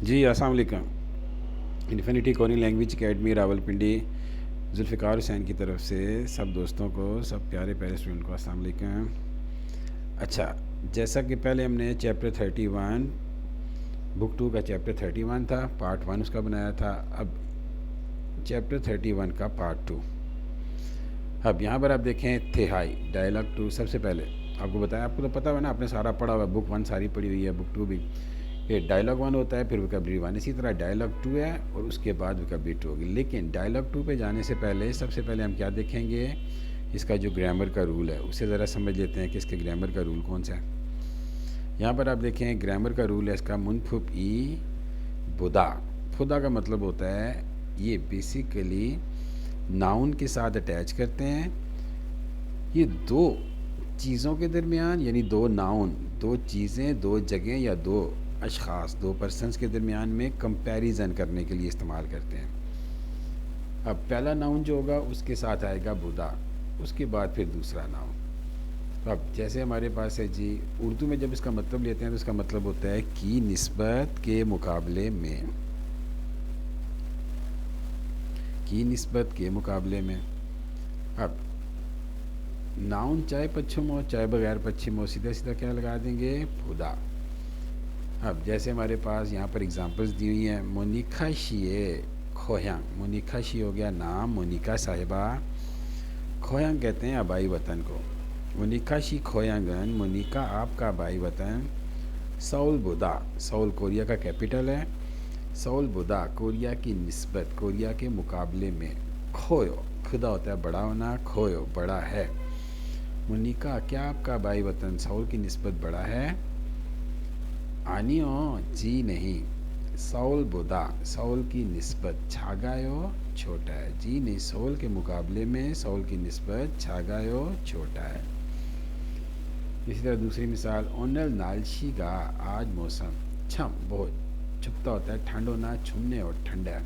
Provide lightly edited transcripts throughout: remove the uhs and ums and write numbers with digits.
جی السلام علیکم. Infinity Korean language academy Rawalpindi Zulfiqar Hussain کی طرف سے سب دوستوں کو، سب پیارے اسٹوڈنٹ کو السلام علیکم. اچھا، جیسا کہ پہلے ہم نے چیپٹر 31 بک 2 کا چیپٹر 31 تھا، پارٹ 1 اس کا بنایا تھا. اب چیپٹر 31 کا پارٹ 2. اب یہاں پر آپ دیکھیں تہائی ڈائلاگ 2. سب سے پہلے آپ کو بتایا، آپ کو تو پتہ ہوا نا، آپ نے سارا پڑھا ہوا ہے، بک 1 ساری پڑھی ہوئی ہے، بک 2 بھی. یہ ڈائلاگ 1 ہوتا ہے، پھر وکیبلری 1، اسی طرح ڈائلاگ 2 ہے اور اس کے بعد وکیبلری 2 ہوگی. لیکن ڈائلاگ 2 پہ جانے سے پہلے سب سے پہلے ہم کیا دیکھیں گے؟ اس کا جو گرامر کا رول ہے اسے ذرا سمجھ لیتے ہیں کہ اس کے گرامر کا رول کون سا ہے. یہاں پر آپ دیکھیں گرامر کا رول ہے اس کا منفپ ای بدا. خدا کا مطلب ہوتا ہے، یہ بیسیکلی ناؤن کے ساتھ اٹیچ کرتے ہیں. یہ دو چیزوں کے درمیان، یعنی دو ناؤن، دو چیزیں، دو جگہیں یا دو اشخاص، دو پرسنس کے درمیان میں کمپیریزن کرنے کے لیے استعمال کرتے ہیں. اب پہلا ناؤن جو ہوگا اس کے ساتھ آئے گا بدا، اس کے بعد پھر دوسرا ناؤن. تو اب جیسے ہمارے پاس ہے جی، اردو میں جب اس کا مطلب لیتے ہیں تو اس کا مطلب ہوتا ہے کی نسبت کے مقابلے میں. کی نسبت کے مقابلے میں. اب ناؤن چاہے پچھم ہو چاہے بغیر پچھم ہو، سیدھا سیدھا کیا لگا دیں گے؟ بدا. اب جیسے ہمارے پاس یہاں پر اگزامپلس دی ہوئی ہیں، مونیکا شیے کھویانگ. مونیکا شی ہو گیا نام، مونیکا صاحبہ. کھویانگ کہتے ہیں آبائی وطن کو. مونیکا شی کھویانگن، مونیکا آپ کا آبائی وطن. سول بدا، سول کوریا کا کیپٹل ہے. سول بدا کوریا کی نسبت، کوریا کے مقابلے میں. کھویو، خدا ہوتا ہے بڑا ہونا، کھویو بڑا ہے. مونیکا کیا آپ کا آبائی وطن سول کی نسبت بڑا ہے؟ آنیو جی نہیں. سول بدا، سول کی نسبت. چھاگایو چھوٹا ہے. جی نہیں، سول کے مقابلے میں سول کی نسبت چھاگایو چھوٹا ہے. اسی طرح دوسری مثال، اونل نالشی گا، آج موسم چھم بہت چھپتا ہوتا ہے، ٹھنڈ ہونا چھمنے اور ٹھنڈا ہے.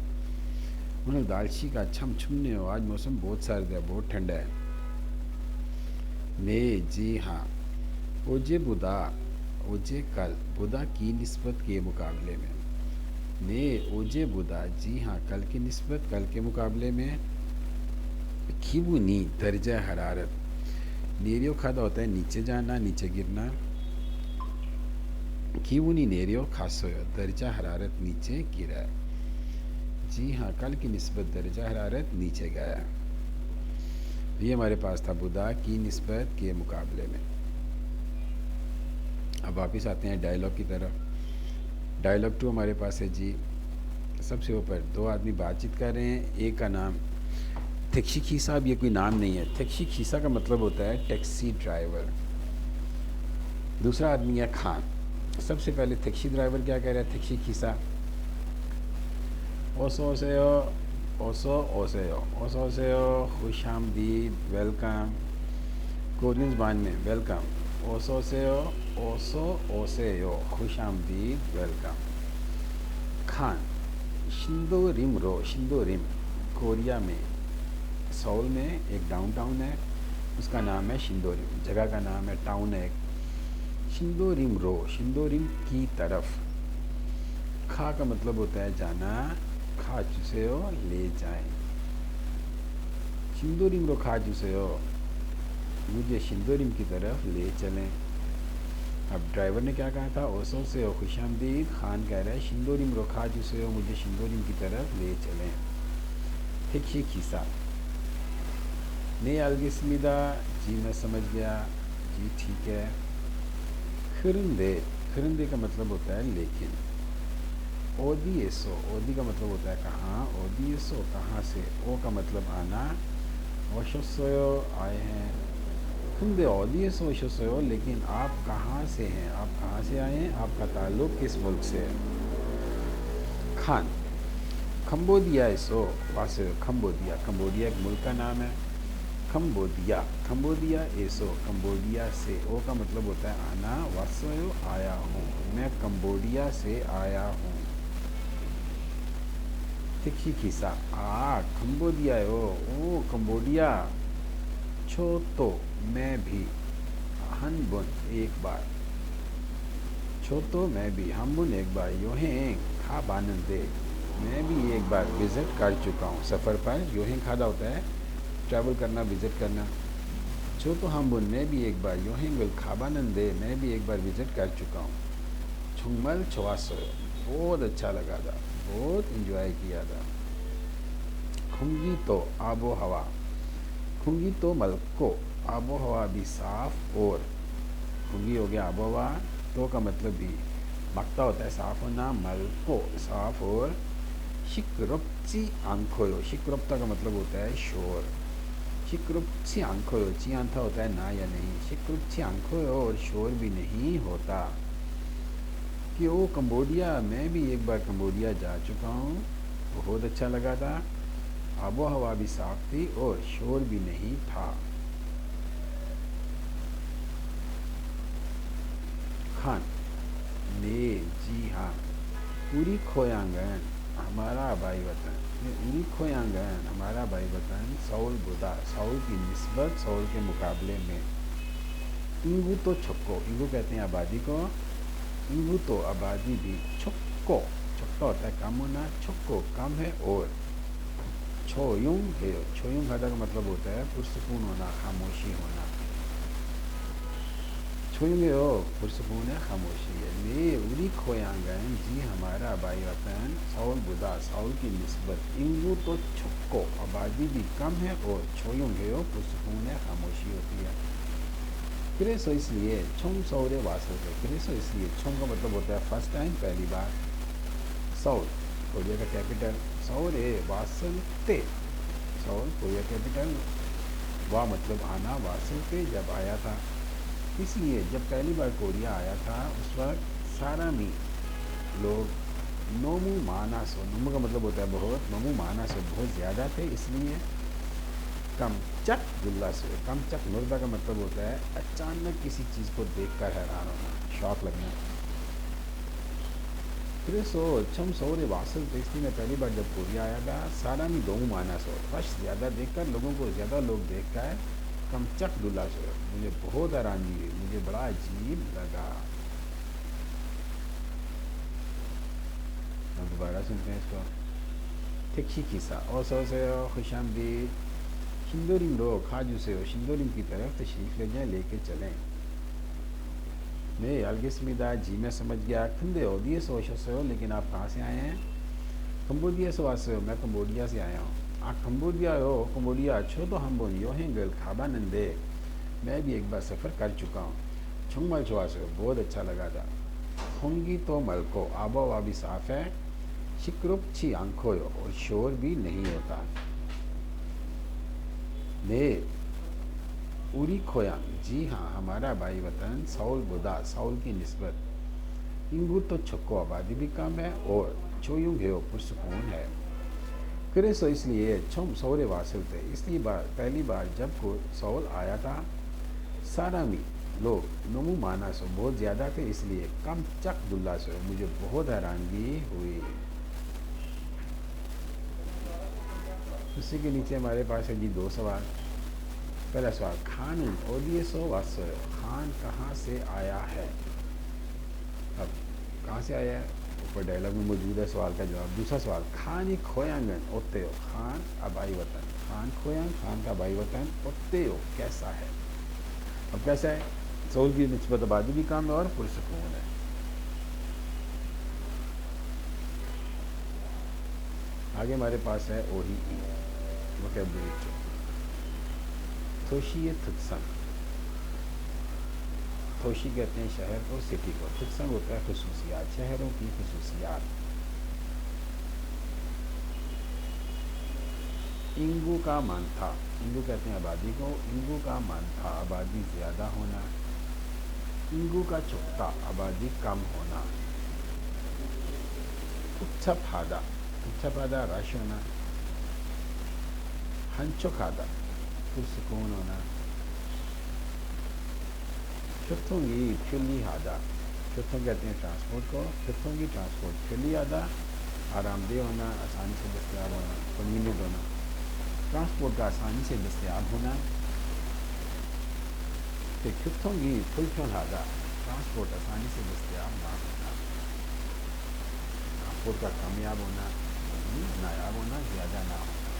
اونل دالشی کا چھم چھمنے ہو، آج موسم بہت سرد ہے، بہت ٹھنڈا ہے. نے جی ہاں. اوجے بدا، اوجے کل، بدا کی نسبت کے مقابلے میں. نے اوجے بدا، جی ہاں کل کی نسبت، کل کے مقابلے میں. کھیبونی درجہ حرارت. نیریو کھادا ہوتا ہے نیچے جانا، نیچے گرنا. کھیبونی نیریو کھاسویو، درجہ حرارت نیچے گرا ہے. جی ہاں کل کی نسبت درجہ حرارت نیچے گیا ہے. یہ ہمارے پاس تھا بدا کی نسبت کے مقابلے میں. اب واپس آتے ہیں ڈائلاگ کی طرف. ڈائلاگ 2 ہمارے پاس ہے جی. سب سے اوپر دو آدمی بات چیت کر رہے ہیں. ایک کا نام تھکشی کھیسا. اب یہ کوئی نام نہیں ہے، تھکشی کھیسا کا مطلب ہوتا ہے ٹیکسی ڈرائیور. دوسرا آدمی ہے خان. سب سے پہلے تھکشی ڈرائیور کیا کہہ رہا ہے؟ تھکشی کھیسا اوسو اوسیو، اوسو اوسیو، اوسو اوسیو خوش آمدید، ویلکم. کورین زبان میں ویلکم. اوسو اوسیو، اوسو اوسیو خوش آمدید، ویلکم. خان شندو ریم رو. شندو ریم کوریا میں سول میں ایک ڈاؤن ٹاؤن ہے، اس کا نام ہے شندو ریم. جگہ کا نام ہے، ٹاؤن ہے. شندو ریم رو، شندو ریم کی طرف. کھا کا مطلب ہوتا ہے جانا. کھا چسے ہو لے جائیں. شندو ریم رو کھا چسے ہو، مجھے شندو ریم کی طرف لے چلیں. اب ڈرائیور نے کیا کہا تھا؟ اوسو سے ہو خوش آمدید. خان کہہ رہا ہے شندو ریم رو کھا چسے ہو، مجھے شندو ریم کی طرف لے چلیں. تھکشی کھیسا. نے الگسمیدہ، جی میں سمجھ گیا، جی ٹھیک ہے. خرندے، خرندے کا مطلب ہوتا ہے لیکن. اودی ایسو، اودی کا مطلب ہوتا ہے کہاں. اودی ایسو کہاں سے. او کا مطلب آنا. وشوسویو آئے ہیں. خرندے اودی ایسو وشوسویو، لیکن آپ کہاں سے ہیں، آپ کہاں سے آئے ہیں، آپ کا تعلق کس ملک سے ہے. خان کمبودیا ایسو واسو. کمبودیا، کمبودیا ایک ملک کا نام ہے. کمبودیا، کمبودیا ایسو، کمبودیا سے. او کا مطلب ہوتا ہے آنا. واسو آیا ہوں، میں کمبودیا سے آیا ہوں. تکشی کھیسا کمبودیا ہے. او کمبودیا. چھو تو میں بھی. ہن بن ایک بار. چھو تو میں بھی. ہم بن ایک بار. یو ہیں خوابانندے میں بھی ایک بار وزٹ کر چکا ہوں. سفر پر یوں ہی کھادا ہوتا ہے ٹریول کرنا، وزٹ کرنا. چھو تو ہم بن میں بھی ایک بار یوں ہی گل خوابانندے میں بھی ایک بار وزٹ کر چکا ہوں. چھمل چھواسو بہت اچھا لگا تھا، بہت انجوائے کیا تھا. کھنگی تو آب و ہوا، کھنگی تو ملکو آب و ہوا بھی صاف اور کھنگی ہو گیا آب و ہوا، تو کا مطلب بھی مکتا ہوتا ہے صاف ہونا، ملکو صاف اور شکرپچی آنکھویو، شکرپتا کا مطلب ہوتا ہے شور. شکرپچی آنکھویو، چی آنتھا ہوتا ہے نہ یا نہیں، شکرپچی آنکھویو اور شور بھی نہیں ہوتا. کہ وہ کمبوڈیا میں بھی ایک بار کمبوڈیا جا چکا ہوں، بہت اچھا لگا تھا. آب و ہوا بھی صاف تھی اور شور بھی نہیں تھا. خان نے جی ہاں. اوری کھویانگن ہمارا بھائی وطن، اوری کھویانگن ہمارا بھائی وطن سول بودا، سول کی نسبت، سول کے مقابلے میں. انگو تو چھکو، انگو کہتے ہیں آبادی کو، انگو تو آبادی بھی چھکو، چھکا ہوتا ہے کم ہونا، چھکو کم ہے. اور چھویونگ ہے، چھویونگ ہدا کا مطلب ہوتا ہے پرسکون ہونا، خاموشی ہونا. چھویونگ ہو پرسکون ہے، خاموشی ہے. نے اوری کھویانگن جی ہمارا بھائی وطن سول بودا، سول کی نسبت، انگو تو چھکو آبادی بھی کم ہے اور چھویونگ ہو پرسکون ہے، خاموشی ہوتی ہے. کریسو اس لیے چھم سورے واسو ہے، کریسو اس لیے چھم کا مطلب ہوتا ہے فرسٹ ٹائم، پہلی بار. سول کوریا کا کیپٹل، سورے واسلتے، سول کوریا کیپٹل. وا مطلب آنا، واسلتے جب آیا تھا. اس لیے جب پہلی بار کوریا آیا تھا اس وقت سارا می لوگ نومو مانا سو، نومو کا مطلب ہوتا ہے بہت، نومو مانا سو بہت زیادہ تھے. اس لیے کم چک دلہ سے، کم چک مردہ کا مطلب ہوتا ہے اچانک کسی چیز کو دیکھ کر حیران ہونا، شوق لگنا. پھر سو چھم سورے واصل تھے، اس لیے میں پہلی بار جب کوریا آیا تھا سارا می دو مانا سو، رش زیادہ دیکھ کر، لوگوں کو زیادہ لوگ دیکھ کر، کم چک دلہ سو مجھے بہت حیرانگی ہوئی، مجھے بڑا عجیب لگا. اب دوبارہ سنتے ہیں اس کو. ٹھیک کیسا اور سو سے خوش آمدید. شندوریم رو کھاجو سے ہو، شندوریم کی طرف تشریف لے جائیں، لے کے چلیں. میں الگسمیدہ جی میں سمجھ گیا. کھندے ہو دیے سو سے ہو، لیکن آپ کہاں سے آئے ہیں؟ کمبوڈیا سے واسے ہو، میں کمبوڈیا سے آیا ہوں. آپ کمبوڈیا ہو، کمبوڈیا چھو تو ہم بون یو ہیں گل کھابا نندے میں بھی ایک بار سفر کر چکا ہوں. چھنگمل چھوا سے ہو بہت اچھا لگا تھا. کھنگی تو ملکو آب و ہوا بھی صاف ہے، شکرپ چھی آنکھوں اور شور بھی نہیں ہوتا. نے اوری کھویانگ جی ہاں ہمارا بھائی وطن سول بودا، سول کی نسبت، انگو تو چھکو آبادی بھی کم ہے اور چھویونگ ہو پرسکون ہے. کرے سو اس لیے چھم سورے واصل تھے، اس لیے پہلی بار جب کو سول آیا تھا سارا می لوگ نمو مانا سو بہت زیادہ تھے، اس لیے کم چک دلہ سو مجھے بہت حیرانگی ہوئی. اسی کے نیچے ہمارے پاس ہے جی دو سوال. پہلا سوال، خان اودیے سو واسو، خان کہاں سے آیا ہے؟ اب کہاں سے آیا ہے اوپر ڈائلاگ میں موجود ہے سوال کا جواب. دوسرا سوال، خان کھویانگن اوتے ہو، خان آبائی وطن، خان کھویانگ خان کا آبائی وطن، اوتے ہو کیسا ہے؟ اب کیسا ہے؟ سول کی نسبت آبادی بھی کم ہے اور پرسکون ہے. آگے ہمارے پاس ہے اوہی ای وکیبلری. توشی تھکسن، توشی کہتے ہیں شہر کو، سٹی کو. تھکسن ہوتا ہے خصوصیات، شہروں کی خصوصیات. انگو کا مان تھا، انگو کہتے ہیں آبادی کو، انگو کا مان تھا آبادی زیادہ ہونا. انگو کا چھکتا آبادی کم ہونا. اچھپ ہادا، اچھپ ہادا رش ہونا. ہنچو کھادا پرسکون ہونا. چھتونگی پھلی ہادا، چھتوں کہتے ہیں ٹرانسپورٹ کو، چھتونگی ٹرانسپورٹ پھلی ہادا آرام دہ ہونا، آسانی سے دستیاب ہونا، کنوینئنٹ ہونا. ٹرانسپورٹ کا آسانی سے دستیاب ہونا. کہ چھتونگی پھل ہادا ٹرانسپورٹ آسانی سے دستیاب نہ ہونا. ٹرانسپورٹ کا کامیاب ہونا یعنی نایاب ہونا، زیادہ نہ ہونا.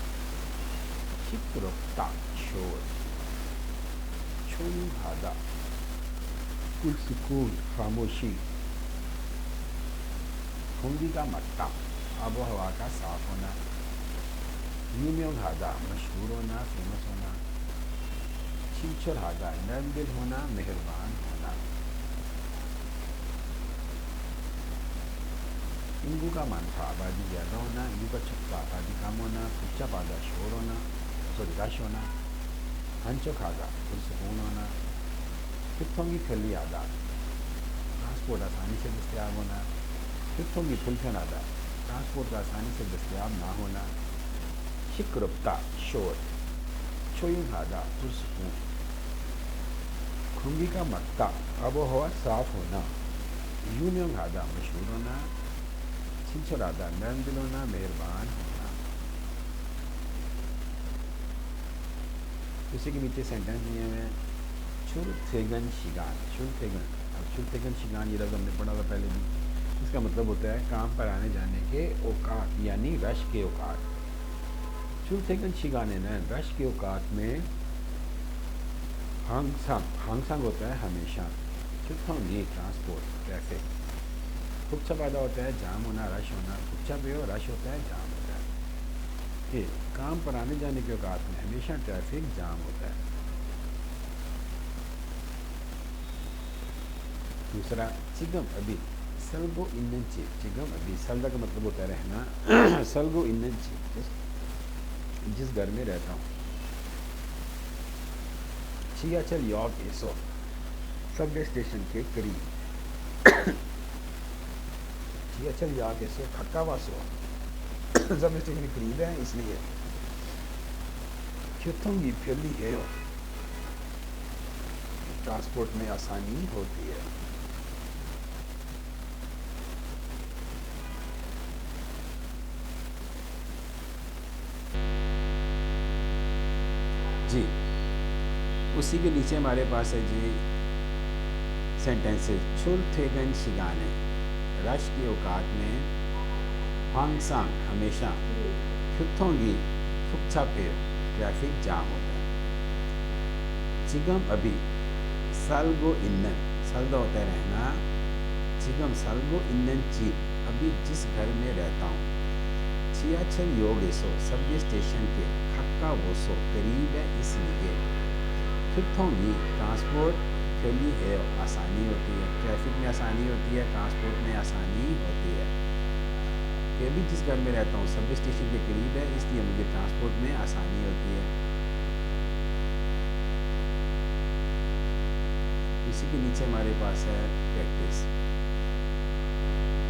شکرتا شور، چھوئی ہادہ پرسکون خاموشی. ہنگی کا مٹا آب و ہوا کا صاف ہونا. یومیوں ہادہ مشہور ہونا، فیمس ہونا. چیچر ہادہ نرم دل ہونا، مہربان ہونا. انگو کا مانفا آبادی زیادہ ہونا، انگو کا چھپا آبادی کم ہونا. کچا پادا شور ہونا، سوری رش ہونا. ہنچو کھادا پرسکون ہونا. کتوں کی پھلی آدھا ٹرانسپورٹ آسانی سے دستیاب ہونا. کتوں کی پھلکن آدھا ٹرانسپورٹ کا آسانی سے دستیاب نہ ہونا. شکرپتا شور، چھوئی ہادہ پرسکون. کھنگی کا مٹا آب و ہوا صاف ہونا. یونیوں ہادہ مشہور ہونا. چھنچھرادہ نرم دل ہونا، مہربان ہونا. اسی کے نیچے سینٹنس دیے ہوئے ہیں. چھر تھیگن شگان، چھر تھیگن. اب چھر تھیگن شگان یہ لفظ ہم نے پڑھا تھا پہلے بھی. اس کا مطلب ہوتا ہے کام پر آنے جانے کے اوقات، یعنی رش کے اوقات. چھر تھیگن شگان ہے رش کے اوقات میں. ہانگ سانگ ہوتا ہے ہمیشہ. چھتھوں گی ٹرانسپورٹ ٹریفک. کچا پیدا ہوتا ہے جام ہونا، رش ہونا. کچا پہ ہو رش ہوتا ہے، جام ہوتا ہے. کہ کام پر آنے جانے کے اوقات میں ہمیشہ ٹریفک جام ہوتا ہے. دوسرا چگم ابھی سلگو انن چیپ. چگم ابھی سلگا کا مطلب ہوتا ہے رہنا. سلگو انن چیپ جس گھر میں رہتا ہوں. چیا چل یوگ ایسو سب وے اسٹیشن کے قریب. چیا چل یوگ ایسو کھٹا واسو سب وے اسٹیشن کے قریب ہے اس لیے. کھیتوں کی پھیلی ہے ٹرانسپورٹ میں آسانی ہوتی ہے. جی اسی کے نیچے ہمارے پاس ہے جی سینٹینسز. چھل تھیگن شگانے رش کے اوقات میں. ہانگ سانگ ہمیشہ. کھتوں گی پھکچا پیر ٹریفک جام ہوتا ہے. چگم ابھی سلگو انن سلگا ہوتا ہے رہنا. چگم سلگو انن چیپ ابھی جس گھر میں رہتا ہوں. چیا چل یوگ ایسو سب وے اسٹیشن کے کھکا ووسو قریب ہے اس لیے. کھتوں گی ٹرانسپورٹ پھیلی ہے آسانی ہوتی ہے. ٹریفک میں آسانی ہوتی ہے، ٹرانسپورٹ میں آسانی ہوتی ہے. کہ ابھی جس گھر میں رہتا ہوں سب وے اسٹیشن کے قریب ہے اس لیے مجھے ٹرانسپورٹ میں آسانی ہوتی ہے. اسی کے نیچے ہمارے پاس ہے پریکٹس.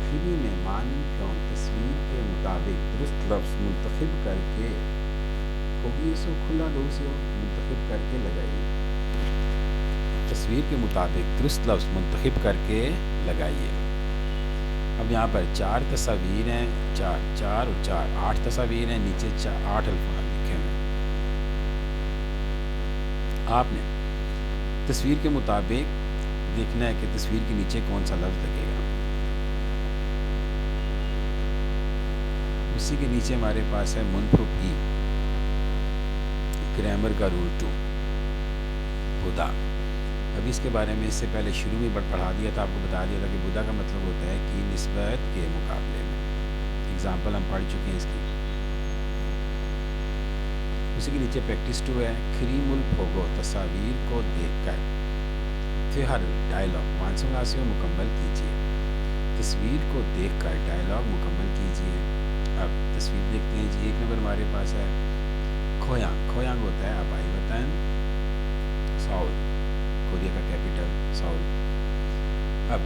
فری میں مان کیوں تصویر کے مطابق درست لفظ منتخب کر کے ہوگی سو کھلا لو سے منتخب کر کے لگائیے. تصویر کے مطابق درست لفظ منتخب کر کے لگائیے. اب یہاں پر 4 تصاویر ہیں. 4 اور 4 8 تصاویر ہیں. نیچے 8 الفاظ لکھے ہوئے ہیں. آپ نے تصویر کے مطابق دیکھنا ہے کہ تصویر کے نیچے کون سا لفظ لگے گا. اسی کے نیچے ہمارے پاس ہے منفرد ای گرامر کا رول 2 بدا. ابھی اس کے بارے میں اس سے پہلے شروع میں پڑھا دیا تھا، آپ کو بتا دیا تھا کہ بدا کا مطلب ہوتا ہے کہ نسبت کے مقابلے میں. اگزامپل ہم پڑھ چکے ہیں اس کی. اسی کے نیچے پریکٹس 2 ہے. کریم الفوگو تصاویر کو دیکھ کر فہر ڈائلاگ وانسنگاسیو مکمل کیجیے. تصویر کو دیکھ کر ڈائلاگ مکمل کیجیے. اب تصویر دیکھتے ہیں جی. 1 نمبر ہمارے پاس ہے کھویانگ. کھویانگ ہوتا ہے آبائی وطن ساؤل، کوریا کا کیپٹل ساؤل. اب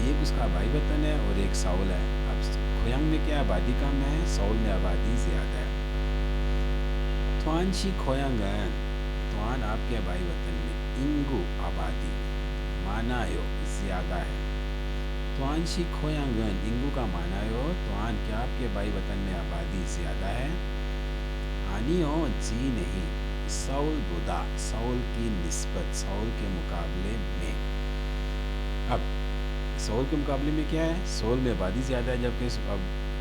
ایک اس کا آبائی وطن ہے اور ایک ساؤل ہے. اب کھویانگ میں کیا آبادی کم ہے، ساؤل میں آبادی زیادہ ہے. توان شی کھویانگن توان آپ کے آبائی وطن میں. انگو آبادی مانایو زیادہ ہے. توان شی کھویانگن انگو کا مانایو توان کیا آپ کے آبائی وطن میں آبادی زیادہ ہے. آنی ہو جی نہیں. ساؤل بدا ساؤل کی نسبت ساؤل کے مقابلے میں. اب ساؤل کے مقابلے میں کیا ہے، ساؤل میں آبادی زیادہ ہے جبکہ اب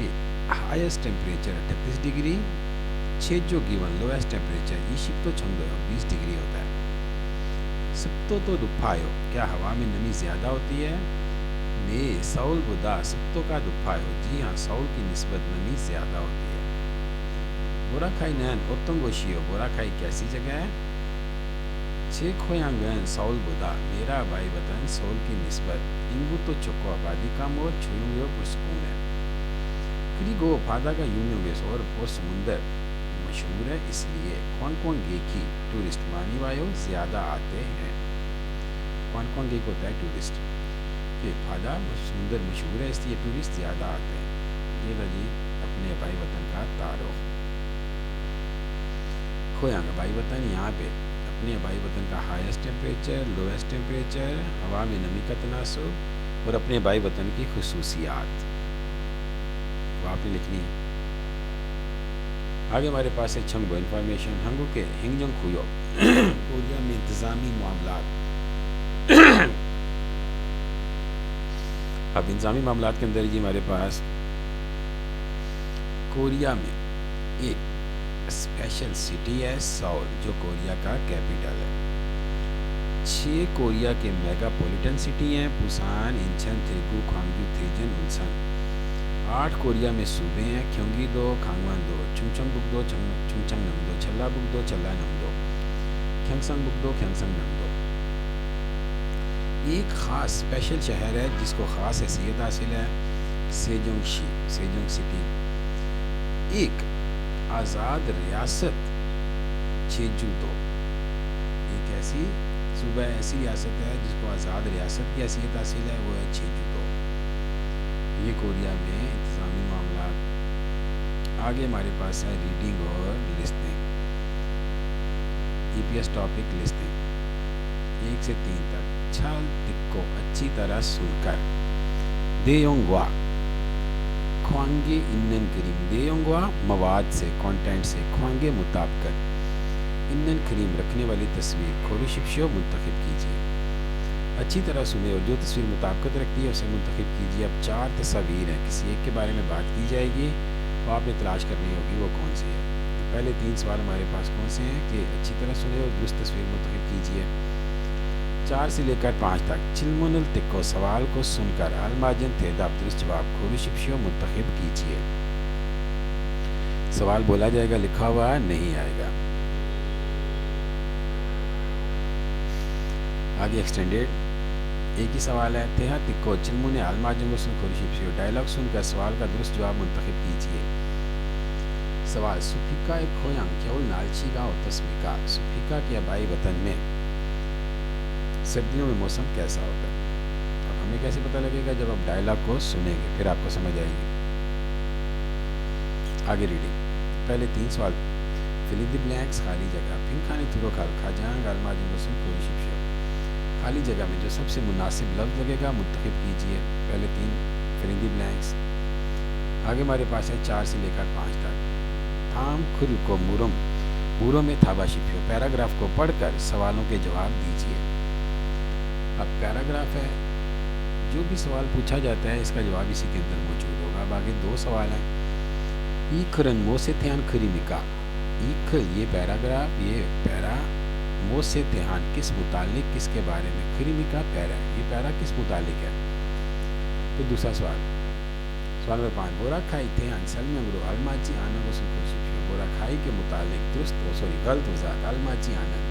کہ ہائیسٹ ٹیمپریچر 38 ڈگری چھیجو گیون لویسٹ ٹیمپریچر یہ شپ تو چھنگ 20 ڈگری ہوتا ہے. سب تو دپھایو کیا ہوا میں نمی زیادہ ہوتی ہے؟ نے سول بدا سب کا دپھایو جی ہاں سول کی نسبت نمی زیادہ ہوتی ہے. بورا کھائی نین اوتنگوشیو بورا کھائی کیسی جگہ ہے؟ چھ کھویانگن سول بدا میرا بھائی وطن سول کی نسبت انگو تو چکو آبادی کا مور چھویوں پرسکون ہے. کریگو پھادا کا یونیوں گیس اور سمندر مشہور ہے اس لیے کون گیکی ٹورسٹ مانی وایو زیادہ آتے ہیں. کون گیک ہوتا ہے ٹورسٹ کہ پھادا سمندر مشہور ہے اس لیے ٹورسٹ زیادہ آتے ہیں. یہ تھا جی اپنے بھائی وطن کا تعارف. کھویانگ بھائی وطن یہاں پہ اپنے بھائی وطن کا ہائیسٹ ٹیمپریچر لویسٹ ٹیمپریچر ہوا میں نمی کا تناسب اور اپنے بھائی وطن کی خصوصیات وہ آپ نے لکھنی ہے. آگے ہمارے پاس ہے چھنگو انفارمیشن ہنگو کے ہنگ جنگ خویو کوریا میں انتظامی معاملات. اب انتظامی معاملات کے اندر جی ہمارے پاس کوریا میں ایک اسپیشل سٹی ہے سول جو کوریا کا کیپٹل ہے. 6 کوریا کے میگا پولیٹن سٹی ہیں پوسان انچن تھیگو کھانگجو تھیجن انسن. 8 کوریا میں صوبے ہیں کھیونگی دو کھانگوان دو چونگچنگ بک دو چونگچنگ نم دو چھلا بک دو چھلا نم دو کھینگسنگ بک دو کھینگسنگ نم دو. ایک خاص اسپیشل شہر ہے جس کو خاص حیثیت حاصل ہے سیجونگ سٹی. ایک آزاد ریاست چیجو دو ایک ایسی صوبہ ایسی ریاست ہے جس کو آزاد ریاست کی حیثیت حاصل ہے وہ ہے چیجو دو. یہ کوریا میں انتظامی معاملات. آگے ہمارے پاس ہے ریڈنگ اور لسننگ. ای پی ایس ٹاپک لسننگ 1 سے 3 تک. چھال تک کو اچھی طرح سن کر دیونگوا خوانگے انن کریم دیونگوا مواد سے کانٹینٹ سے خوانگے مطابقت انن کریم رکھنے والی تصویر کھوری شپشو منتخب کیجیے. اچھی طرح سنیں اور جو تصویر مطابقت رکھتی ہے اسے منتخب کیجیے. اب 4 تصاویر ہیں کسی ایک کے بارے میں بات کی جائے گی وہ آپ نے تلاش کرنی ہوگی وہ کون سی ہے. تو پہلے 3 سوال ہمارے پاس کون سے ہیں کہ اچھی طرح سنیں اور درست تصویر منتخب کیجیے. 4 سے لے کر 5 تک. چلمنل تکو سوال کو سن کر الماجن تھیداب درست جواب کھوری شپشو منتخب کیجیے. سوال بولا جائے گا لکھا ہوا نہیں آئے گا. آگے ایکسٹینڈیڈ ایک ہی سوال ہے. تہا تکو چلمن الماجن کو سن کھوری شپشو ڈائلاگ سن کر سوال کا درست جواب منتخب کیجیے. سوال سوفیکا ایک کھویانگ کیول نالچی گاؤں تسمیکا سوفیکا کے آبائی وطن میں سردیوں میں موسم کیسا ہوتا ہے. اب ہمیں کیسے پتہ لگے گا جب آپ ڈائلاگ کو سنیں گے پھر آپ کو سمجھ آئے گی. آگے ریڈنگ. پہلے 3 سوال فل ان دی بلینکس خالی جگہ پھنکھانے تھرو کھال کھاجانگ الماجن کو سن کھوری شپشو خالی جگہ میں جو سب سے مناسب لفظ لگے گا منتخب کیجیے. پہلے 3 فل ان دی بلینکس. آگے ہمارے پاس ہے 4 سے لے کر 5 تک. تھام کھل کو موروں میں تھابا شپیو پیراگراف کو پڑھ کر سوالوں کے جواب دیجیے. اب پیراگراف ہے جو بھی سوال پوچھا جاتا ہے اس کا جواب اسی کے اندر موجود ہوگا. اب آگے 2 سوال ہیں. ایکھرن مو سے تھیان کھریمیکا ایکھ یہ پیراگراف یہ پیرا مو سے تھیان کس متعلق کس کے بارے میں کھریمیکا پیرا یہ پیرا کس متعلق ہے. پھر دوسرا سوال نمبر 5 بورا کھائی تھیان سلمنگرو الماچی آنند کو سن شپشو بورا کھائی کے متعلق درست غلط وضاحت الماچی آنند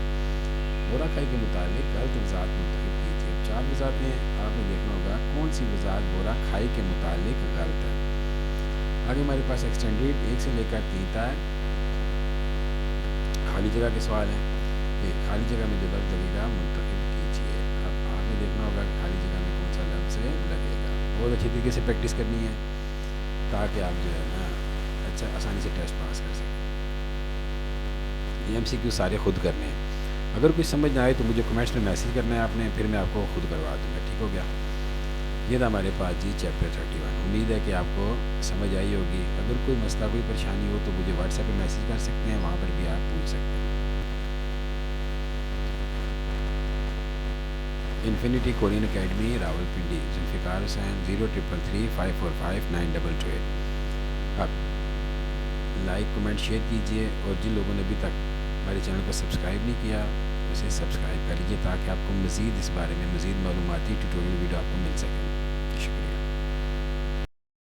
بورا کھائی کے متعلق غلط وضاحت منتخب کیجیے. 4 وضاحتیں ہیں آپ نے دیکھنا ہوگا کون سی وضاحت بورا کھائی کے متعلق غلط ہے. آگے ہمارے پاس ایکسٹینڈیڈ 1 سے لے کر 3 تک خالی جگہ کے سوال ہیں. یہ خالی جگہ میں جو لفظ لگے گا منتخب کیجیے. اب آپ نے دیکھنا ہوگا کہ خالی جگہ میں کون سا لفظ لگے گا. بہت اچھی طریقے سے پریکٹس کرنی ہے تاکہ آپ جو ہے نا اچھا آسانی سے ٹیسٹ پاس کر سکیں. یہ ایم سی کیو سارے خود کرنے ہیں. اگر کوئی سمجھ نہ آئے تو مجھے کمنٹس میں میسیج کرنا ہے آپ نے پھر میں آپ کو خود کروا دوں گا. ٹھیک ہو گیا. یہ تھا ہمارے پاس جی چیپٹر 31. امید ہے کہ آپ کو سمجھ آئی ہوگی. اگر کوئی مسئلہ کوئی پریشانی ہو تو مجھے واٹس ایپ پہ میسیج کر سکتے ہیں وہاں پر بھی آپ پوچھ سکتے ہیں. Infinity Korean academy Rawalpindi Zulfiqar Hussain 0333 545 9228 آپ لائک کمنٹ شیئر کیجئے، اور جن لوگوں نے ابھی تک ہمارے چینل کو سبسکرائب نہیں کیا اسے سبسکرائب کر لیجیے تاکہ آپ کو مزید اس بارے میں مزید معلوماتی ٹیوٹوریل ویڈیو آپ کو مل سکے۔